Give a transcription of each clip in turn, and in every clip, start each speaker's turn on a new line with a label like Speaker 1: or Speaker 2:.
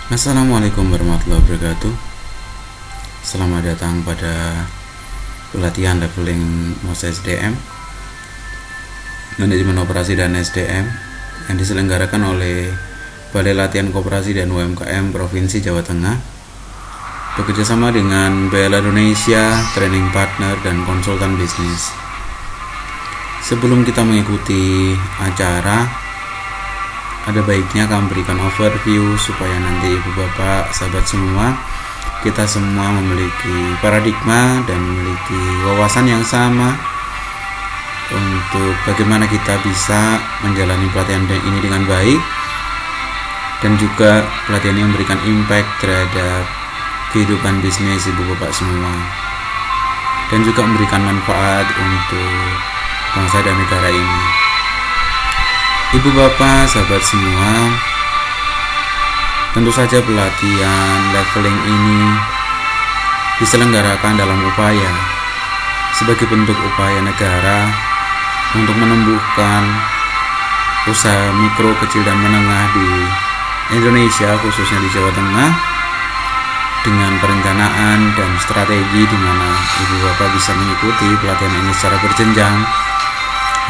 Speaker 1: Assalamualaikum warahmatullahi wabarakatuh. Selamat datang pada pelatihan leveling MOS SDM, Manajemen Operasi dan SDM yang diselenggarakan oleh Balai Latihan Koperasi dan UMKM Provinsi Jawa Tengah bekerjasama dengan BLA Indonesia, Training Partner, dan Konsultan Bisnis. Sebelum kita mengikuti acara, ada baiknya kami berikan overview supaya nanti ibu bapak, sahabat semua, kita semua memiliki paradigma dan memiliki wawasan yang sama untuk bagaimana kita bisa menjalani pelatihan ini dengan baik, dan juga pelatihan ini memberikan impact terhadap kehidupan bisnis ibu bapak semua, dan juga memberikan manfaat untuk bangsa dan negara ini. Ibu bapak, sahabat semua, tentu saja pelatihan leveling ini diselenggarakan dalam upaya sebagai bentuk upaya negara untuk menumbuhkan usaha mikro, kecil, dan menengah di Indonesia, khususnya di Jawa Tengah, dengan perencanaan dan strategi di mana ibu bapak bisa mengikuti pelatihan ini secara berjenjang.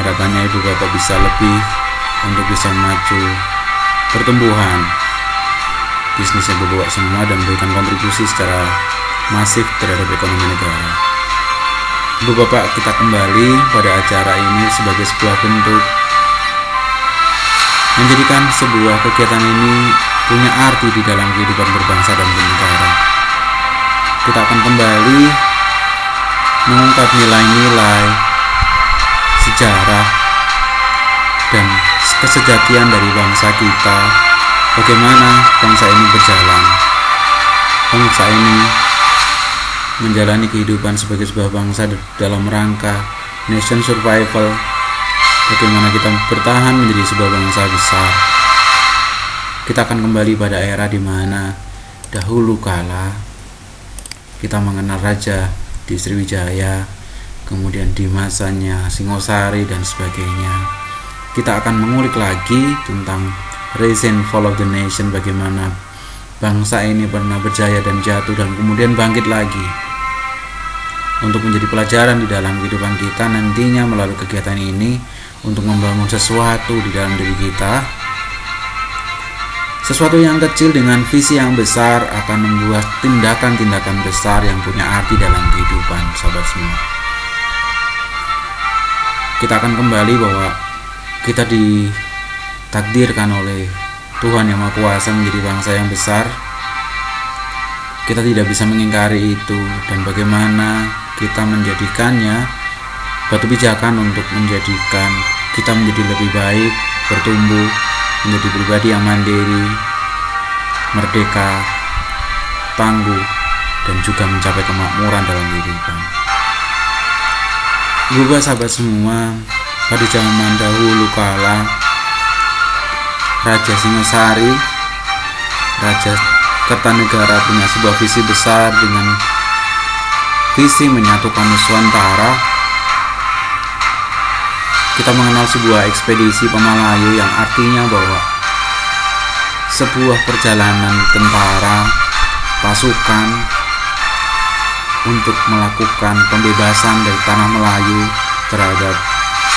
Speaker 1: Harapannya ibu bapak bisa lebih untuk bisa maju pertumbuhan bisnisnya ibu bapak semua dan memberikan kontribusi secara masif terhadap ekonomi negara. Ibu bapak, kita kembali pada acara ini sebagai sebuah bentuk menjadikan sebuah kegiatan ini punya arti di dalam kehidupan berbangsa dan bernegara. Kita akan kembali mengungkap nilai-nilai sejarah dan kesejatian dari bangsa kita, bagaimana bangsa ini berjalan. Bangsa ini menjalani kehidupan sebagai sebuah bangsa dalam rangka nation survival, bagaimana kita bertahan menjadi sebuah bangsa besar. Kita akan kembali pada era di mana dahulu kala kita mengenal Raja di Sriwijaya, kemudian di masanya Singosari dan sebagainya. Kita akan mengulik lagi tentang rise and fall of the nation, bagaimana bangsa ini pernah berjaya dan jatuh dan kemudian bangkit lagi, untuk menjadi pelajaran di dalam kehidupan kita nantinya melalui kegiatan ini untuk membangun sesuatu di dalam diri kita. Sesuatu yang kecil dengan visi yang besar akan membuat tindakan-tindakan besar yang punya arti dalam kehidupan, sahabat semua. Kita akan kembali bahwa kita ditakdirkan oleh Tuhan Yang Maha Kuasa menjadi bangsa yang besar. Kita tidak bisa mengingkari itu, dan bagaimana kita menjadikannya batu pijakan untuk menjadikan kita menjadi lebih baik, bertumbuh, menjadi pribadi yang mandiri, merdeka, tangguh, dan juga mencapai kemakmuran dalam kehidupan. Ibu bapak, sahabat semua, pada zaman dahulu kala, Raja Singosari, Raja Kertanegara, punya sebuah visi besar dengan visi menyatukan Nusantara. Kita mengenal sebuah ekspedisi Pemalayu yang artinya bahwa sebuah perjalanan tentara, pasukan untuk melakukan pembebasan dari tanah Melayu terhadap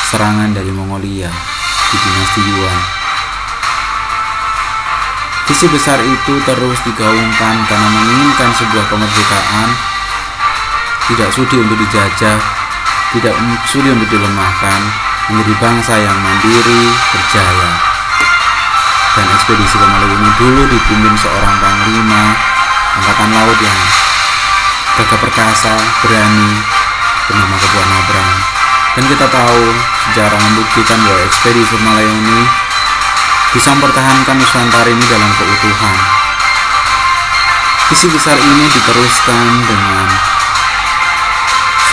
Speaker 1: serangan dari Mongolia di dinasti Yuan. Visi besar itu terus digaungkan karena menginginkan sebuah kemerdekaan, tidak sudi untuk dijajah, tidak sudi untuk dilemahkan, menjadi bangsa yang mandiri, berjaya. Dan ekspedisi Pemalayu ini dulu dipimpin seorang panglima angkatan laut yang gagah perkasa, berani, bernama Kepulauan Abrang. Dan kita tahu sejarah membuktikan bahwa ekspedisi Pemalayu ini bisa mempertahankan Nusantara ini dalam keutuhan. Visi besar ini diteruskan dengan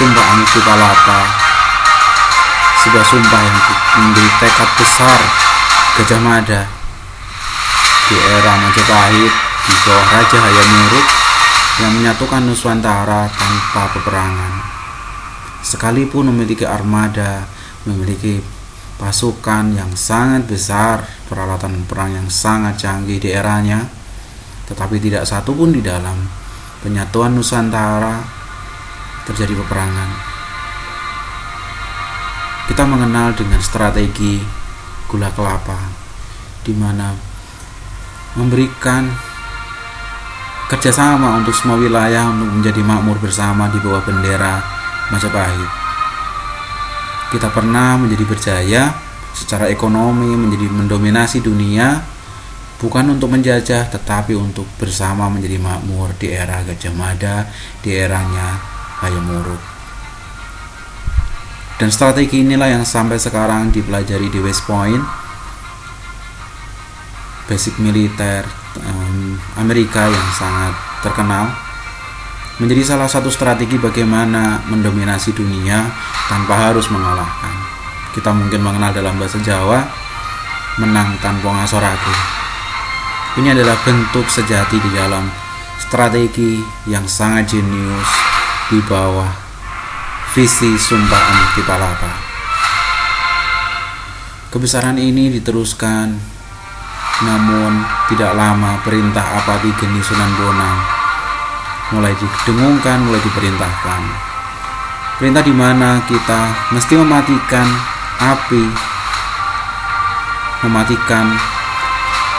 Speaker 1: Sumpah Amukupalapa, sebuah sumpah yang memberi tekad besar Gajah Mada di era Majapahit di bawah Raja Hayam Wuruk yang menyatukan Nusantara tanpa peperangan. Sekalipun memiliki armada, memiliki pasukan yang sangat besar, peralatan perang yang sangat canggih di eranya, tetapi tidak satu pun di dalam penyatuan Nusantara terjadi peperangan. Kita mengenal dengan strategi gula kelapa, di mana memberikan kerjasama untuk semua wilayah untuk menjadi makmur bersama di bawah bendera Majapahit. Kita pernah menjadi berjaya secara ekonomi, menjadi mendominasi dunia, bukan untuk menjajah tetapi untuk bersama menjadi makmur di era Gajah Mada, di eranya Hayam Wuruk. Dan strategi inilah yang sampai sekarang dipelajari di West Point, basic militer Amerika yang sangat terkenal, menjadi salah satu strategi bagaimana mendominasi dunia tanpa harus mengalahkan. Kita mungkin mengenal dalam bahasa Jawa, menang tanpa ngasorake. Ini adalah bentuk sejati di dalam strategi yang sangat jenius di bawah visi Sumpah Amukti Palapa. Kebesaran ini diteruskan, namun tidak lama perintah Apati Geni Sunan Bonang mulai didengungkan, mulai diperintahkan. Perintah di mana kita mesti mematikan api,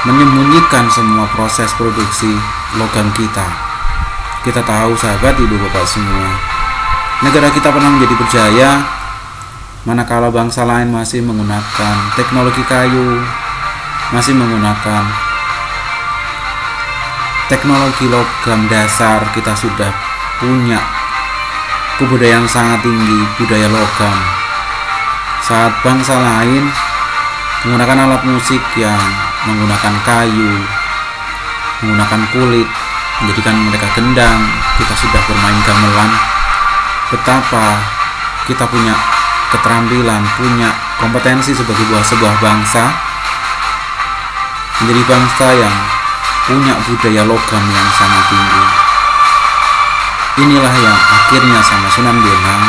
Speaker 1: menyembunyikan semua proses produksi logam kita. Kita tahu sahabat ibu bapak semua, negara kita pernah menjadi berjaya manakala bangsa lain masih menggunakan teknologi kayu, masih menggunakan teknologi logam dasar. Kita sudah punya kebudayaan sangat tinggi, budaya logam. Saat bangsa lain menggunakan alat musik yang menggunakan kayu, menggunakan kulit, menjadikan mereka gendang, kita sudah bermain gamelan. Betapa kita punya keterampilan, punya kompetensi sebagai sebuah bangsa, menjadi bangsa yang punya budaya logam yang sangat tinggi. Inilah yang akhirnya sama Sunan Bonang,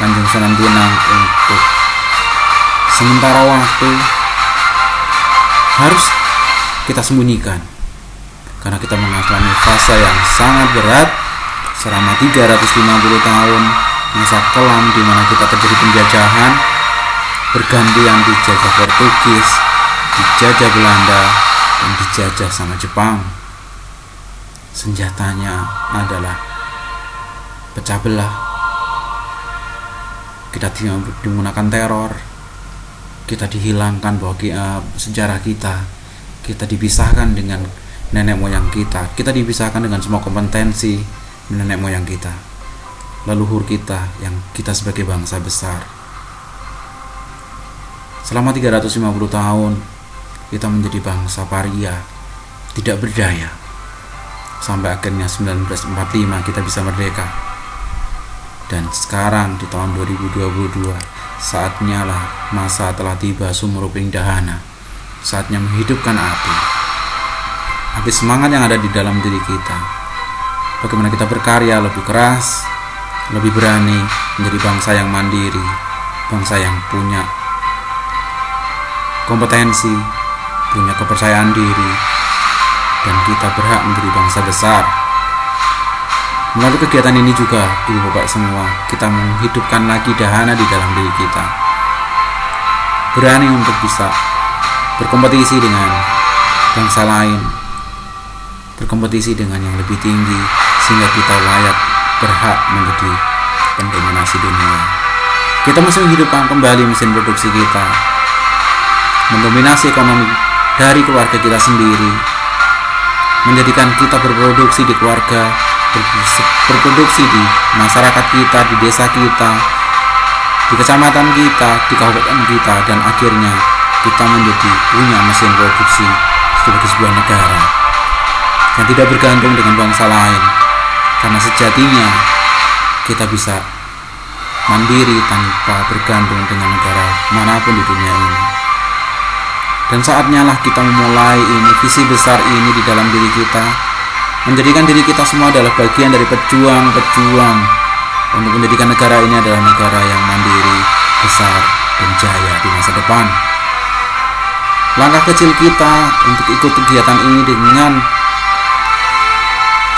Speaker 1: Kanjeng Sunan Bonang, untuk sementara waktu harus kita sembunyikan, karena kita mengalami fase yang sangat berat selama 350 tahun masa kelam di mana kita terjadi penjajahan, bergantian dijajah Portugis, dijajah Belanda, dan dijajah sama Jepang. Senjatanya adalah pecah belah. Kita menggunakan teror, kita dihilangkan bahwa sejarah kita dipisahkan dengan nenek moyang kita dipisahkan dengan semua kompetensi nenek moyang kita, leluhur kita yang kita sebagai bangsa besar. Selama 350 tahun kita menjadi bangsa paria, tidak berdaya, sampai akhirnya 1945 kita bisa merdeka. Dan sekarang di tahun 2022, saatnya lah, masa telah tiba sumuruping dahana, saatnya menghidupkan api semangat yang ada di dalam diri kita. Bagaimana kita berkarya lebih keras, lebih berani, menjadi bangsa yang mandiri, bangsa yang punya kompetensi, punya kepercayaan diri, dan kita berhak menjadi bangsa besar. Melalui kegiatan ini juga, ibu bapak semua, kita menghidupkan lagi dahana di dalam diri kita, berani untuk bisa berkompetisi dengan bangsa lain, berkompetisi dengan yang lebih tinggi, sehingga kita layak berhak menjadi pendominasi dunia. Kita mesti menghidupkan kembali mesin produksi kita, mendominasi ekonomi dari keluarga kita sendiri, menjadikan kita berproduksi di keluarga, berproduksi di masyarakat kita, di desa kita, di kecamatan kita, di kabupaten kita, dan akhirnya kita menjadi punya mesin produksi sebagai sebuah negara yang tidak bergantung dengan bangsa lain, karena sejatinya kita bisa mandiri tanpa bergantung dengan negara manapun di dunia ini. Dan saatnya lah kita memulai ini, visi besar ini di dalam diri kita, menjadikan diri kita semua adalah bagian dari pejuang-pejuang untuk menjadikan negara ini adalah negara yang mandiri, besar, dan jaya di masa depan. Langkah kecil kita untuk ikut kegiatan ini dengan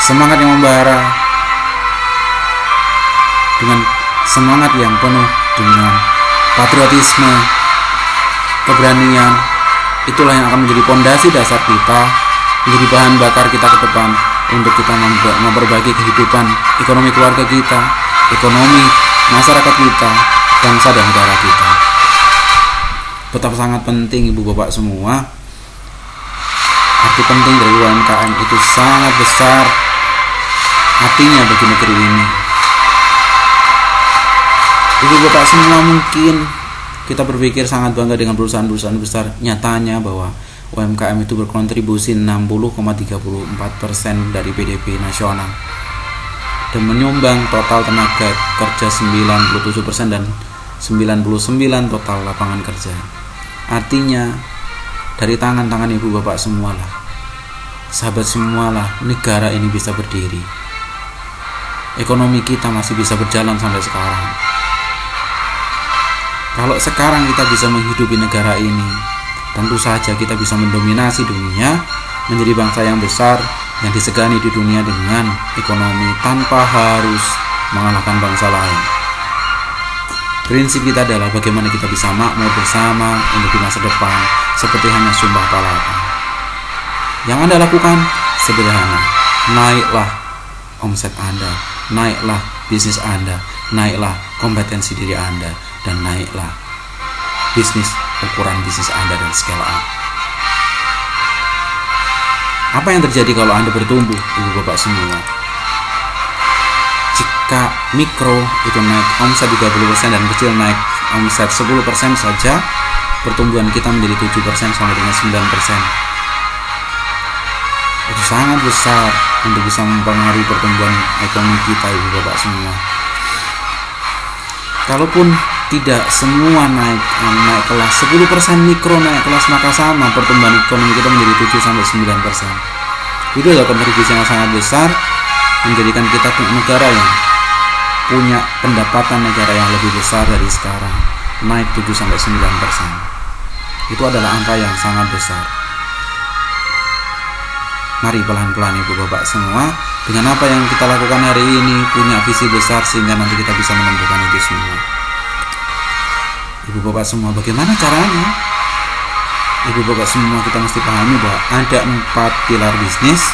Speaker 1: semangat yang membara, dengan semangat yang penuh dengan patriotisme, keberanian. Itulah yang akan menjadi pondasi dasar kita, menjadi bahan bakar kita ke depan untuk kita memperbaiki kehidupan ekonomi keluarga kita, ekonomi masyarakat kita, bangsa dan negara kita. Betapa sangat penting ibu bapak semua. Arti penting dari UMKM itu sangat besar artinya bagi negeri ini. Ibu bapak semua, mungkin kita berpikir sangat bangga dengan perusahaan-perusahaan besar. Nyatanya bahwa UMKM itu berkontribusi 60,34% dari PDB nasional dan menyumbang total tenaga kerja 97% dan 99 total lapangan kerja. Artinya dari tangan-tangan ibu bapak semualah, sahabat semualah, negara ini bisa berdiri. Ekonomi kita masih bisa berjalan sampai sekarang. Kalau sekarang kita bisa menghidupi negara ini, tentu saja kita bisa mendominasi dunia, menjadi bangsa yang besar yang disegani di dunia dengan ekonomi tanpa harus mengalahkan bangsa lain. Prinsip kita adalah bagaimana kita bisa makmur bersama untuk di masa depan, seperti hanya sumpah palapa. Yang Anda lakukan sederhana, naiklah omset Anda, naiklah bisnis Anda, naiklah kompetensi diri Anda, dan naiklah ukuran bisnis Anda dan scale up. Apa yang terjadi kalau Anda bertumbuh, ibu bapak semua? Jika mikro itu naik omset 30% dan kecil naik omset 10% saja, pertumbuhan kita menjadi 7% sampai dengan 9%. Itu sangat besar untuk bisa mempengaruhi pertumbuhan ekonomi kita, ibu bapak semua. Kalaupun tidak semua naik kelas, 10% mikro naik kelas, maka sama pertumbuhan ekonomi kita menjadi 7-9%. Itu adalah kontribusi yang sangat besar, menjadikan kita negara yang punya pendapatan negara yang lebih besar dari sekarang, naik 7-9%. Itu adalah angka yang sangat besar. Mari pelan-pelan ibu bapak semua, dengan apa yang kita lakukan hari ini, punya visi besar sehingga nanti kita bisa menemukan itu semua. Ibu bapak semua, bagaimana caranya? Ibu bapak semua, kita mesti pahami bahwa ada 4 pilar bisnis,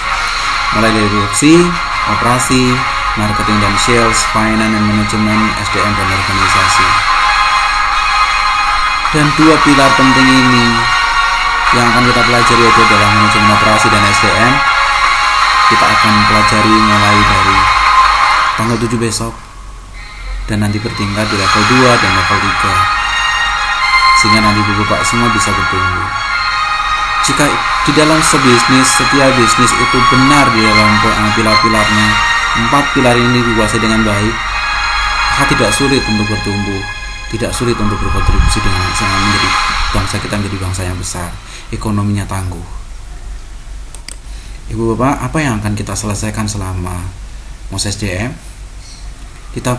Speaker 1: mulai dari produksi, operasi, marketing dan sales, finance dan manajemen, SDM dan organisasi. Dan 2 pilar penting ini yang akan kita pelajari yaitu adalah manajemen operasi dan SDM. Kita akan pelajari mulai dari tanggal 7 besok dan nanti bertingkat di level 2 dan level 3, sehingga nanti ibu bapak semua bisa bertumbuh. Jika di dalam setiap bisnis itu benar di dalam pilar-pilarnya, 4 pilar ini dikuasai dengan baik, maka tidak sulit untuk bertumbuh, tidak sulit untuk berkontribusi dengan sangat menjadi bangsa kita menjadi bangsa yang besar, ekonominya tangguh. Ibu bapak, apa yang akan kita selesaikan selama MOS SDM? Kita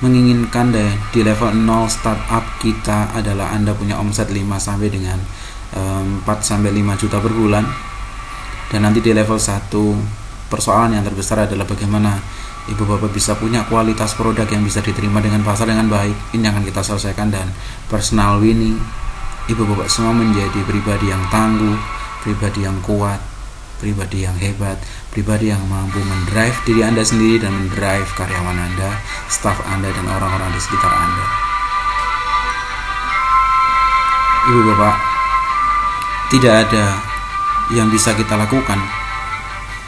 Speaker 1: menginginkan di level 0 startup kita adalah Anda punya omset 5 sampai dengan 4-5 juta per bulan. Dan nanti di level 1, persoalan yang terbesar adalah bagaimana ibu bapak bisa punya kualitas produk yang bisa diterima dengan pasar dengan baik. Ini akan kita selesaikan. Dan personal winning, ibu bapak semua menjadi pribadi yang tangguh, pribadi yang kuat, pribadi yang hebat, pribadi yang mampu mendrive diri Anda sendiri dan mendrive karyawan Anda, staff Anda, dan orang-orang di sekitar Anda. Ibu bapak, tidak ada yang bisa kita lakukan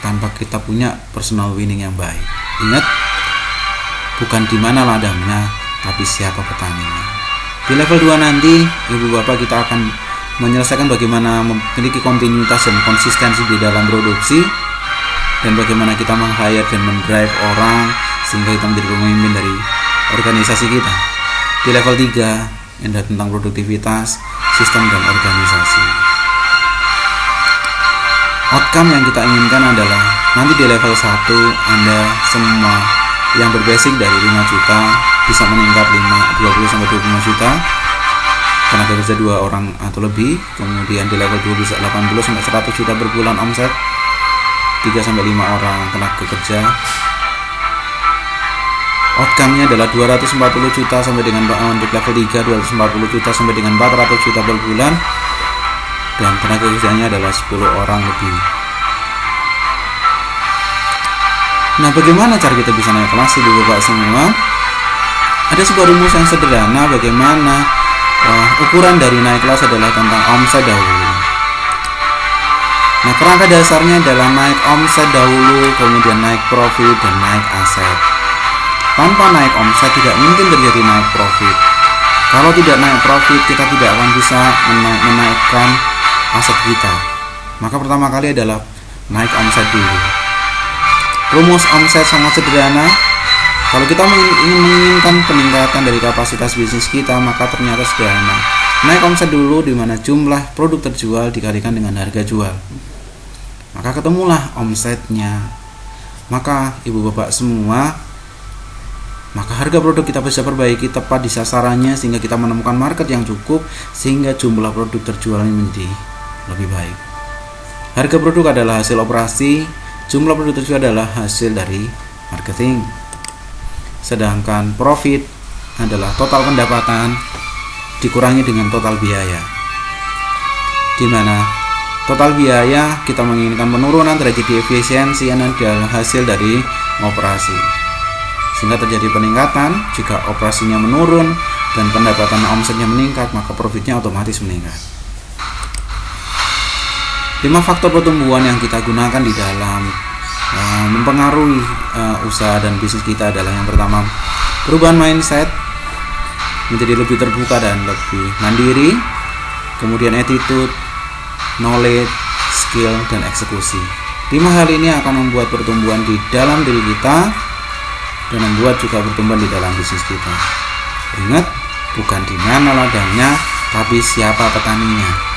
Speaker 1: tanpa kita punya personal winning yang baik. Ingat, bukan di mana ladangnya, tapi siapa petaninya. Di level 2 nanti, ibu bapak, kita akan menyelesaikan bagaimana memiliki kontinuitas dan konsistensi di dalam produksi, dan bagaimana kita meng-hire dan mendrive orang sehingga kita menjadi pemimpin dari organisasi kita. Di level 3, yang tentang produktivitas, sistem, dan organisasi. Outcome yang kita inginkan adalah nanti di level 1 Anda semua yang berbasic dari 5 juta bisa meningkat 20-25 juta, tenaga kerja 2 orang atau lebih. Kemudian di level 2 bisa 80-100 juta per bulan omset. 3-5 orang tenaga kerja. Outcome-nya adalah 240 juta sampai dengan untuk level 3 240 juta sampai dengan 400 juta per bulan, dan tenaga kerjanya adalah 10 orang lebih. Nah, bagaimana cara kita bisa naik kelas Ibu Bapak semua? Ada sebuah rumus yang sederhana bagaimana ukuran dari naik kelas adalah tentang omset dahulu. Nah, kerangka dasarnya adalah naik omset dahulu, kemudian naik profit, dan naik aset. Tanpa naik omset tidak mungkin terjadi naik profit. Kalau tidak naik profit, kita tidak akan bisa menaikkan aset kita. Maka pertama kali adalah naik omset dulu. Rumus omset sangat sederhana. Kalau kita menginginkan peningkatan dari kapasitas bisnis kita, maka ternyata sederhana. Naik omset dulu, di mana jumlah produk terjual dikalikan dengan harga jual. Maka ketemulah omsetnya. Maka Ibu Bapak semua, maka harga produk kita bisa perbaiki tepat di sasarannya sehingga kita menemukan market yang cukup sehingga jumlah produk terjualnya menjadi lebih baik. Harga produk adalah hasil operasi, jumlah produk terjual adalah hasil dari marketing. Sedangkan profit adalah total pendapatan dikurangi dengan total biaya. Di mana total biaya kita menginginkan penurunan terjadi efisiensi yang adalah hasil dari operasi. Sehingga terjadi peningkatan. Jika operasinya menurun dan pendapatan omsetnya meningkat, maka profitnya otomatis meningkat. 5 faktor pertumbuhan yang kita gunakan di dalam mempengaruhi usaha dan bisnis kita adalah yang pertama, perubahan mindset menjadi lebih terbuka dan lebih mandiri, kemudian attitude, knowledge, skill, dan eksekusi. 5 hal ini akan membuat pertumbuhan di dalam diri kita dan membuat juga pertumbuhan di dalam bisnis kita. Ingat, bukan di mana ladangnya, tapi siapa petaninya.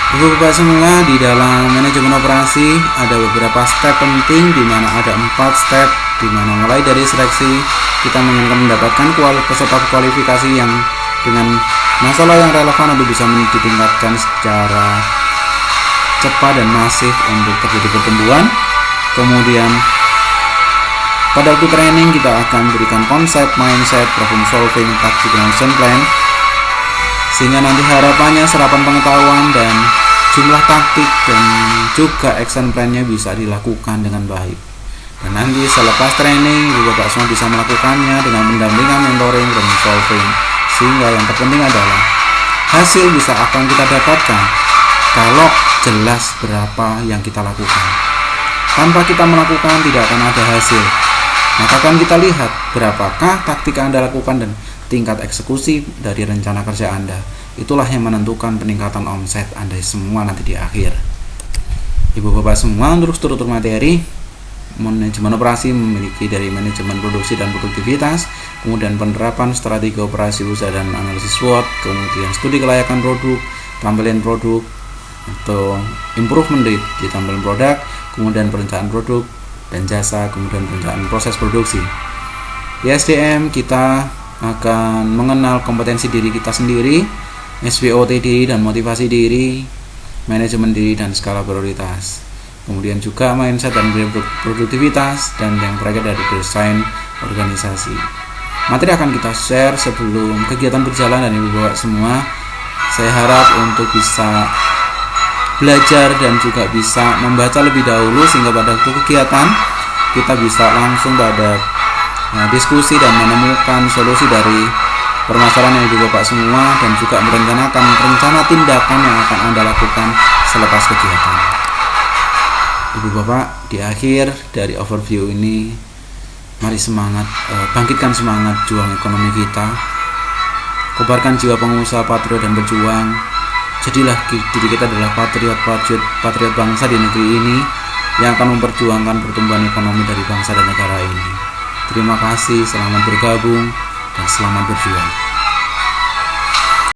Speaker 1: Ibu-bapak semua, di dalam manajemen operasi ada beberapa step penting, di mana ada 4 step, di mana mulai dari seleksi kita menginginkan mendapatkan peserta kualifikasi yang dengan masalah yang relevan untuk bisa ditingkatkan secara cepat dan masif untuk terjadi pertumbuhan. Kemudian pada waktu training kita akan berikan konsep, mindset, problem solving, taktik, dan action plan, sehingga nanti harapannya serapan pengetahuan dan jumlah taktik dan juga action plan-nya bisa dilakukan dengan baik. Dan nanti selepas training Ibu Bapak semua bisa melakukannya dengan pendampingan, mentoring, problem solving, sehingga yang terpenting adalah hasil bisa akan kita dapatkan kalau jelas berapa yang kita lakukan. Tanpa kita melakukan tidak akan ada hasil. Maka akan kita lihat berapakah taktik yang Anda lakukan dan tingkat eksekusi dari rencana kerja Anda. Itulah yang menentukan peningkatan omset Anda semua nanti di akhir. Ibu Bapak semua, untuk struktur materi, manajemen operasi memiliki dari manajemen produksi dan produktivitas, kemudian penerapan strategi operasi usaha dan analisis SWOT, kemudian studi kelayakan produk, tampilan produk, atau improvement rate di tampilan produk, kemudian perencanaan produk dan jasa, kemudian perencanaan proses produksi. Di SDM kita akan mengenal kompetensi diri kita sendiri, SWOT diri dan motivasi diri, manajemen diri dan skala prioritas. Kemudian juga mindset dan produktivitas, dan yang terakhir dari desain organisasi. Materi akan kita share sebelum kegiatan berjalan, dan Ibu Bapak semua, saya harap untuk bisa belajar dan juga bisa membaca lebih dahulu sehingga pada waktu kegiatan kita bisa langsung pada diskusi dan menemukan solusi dari permasalahan yang Ibu Bapak semua, dan juga merencanakan rencana tindakan yang akan Anda lakukan selepas kegiatan. Ibu Bapak, di akhir dari overview ini, mari semangat, bangkitkan semangat juang ekonomi kita, kobarkan jiwa pengusaha, patriot, dan berjuang. Jadilah diri kita adalah patriot bangsa di negeri ini yang akan memperjuangkan pertumbuhan ekonomi dari bangsa dan negara ini. Terima kasih, selamat bergabung, dan selamat berjuang.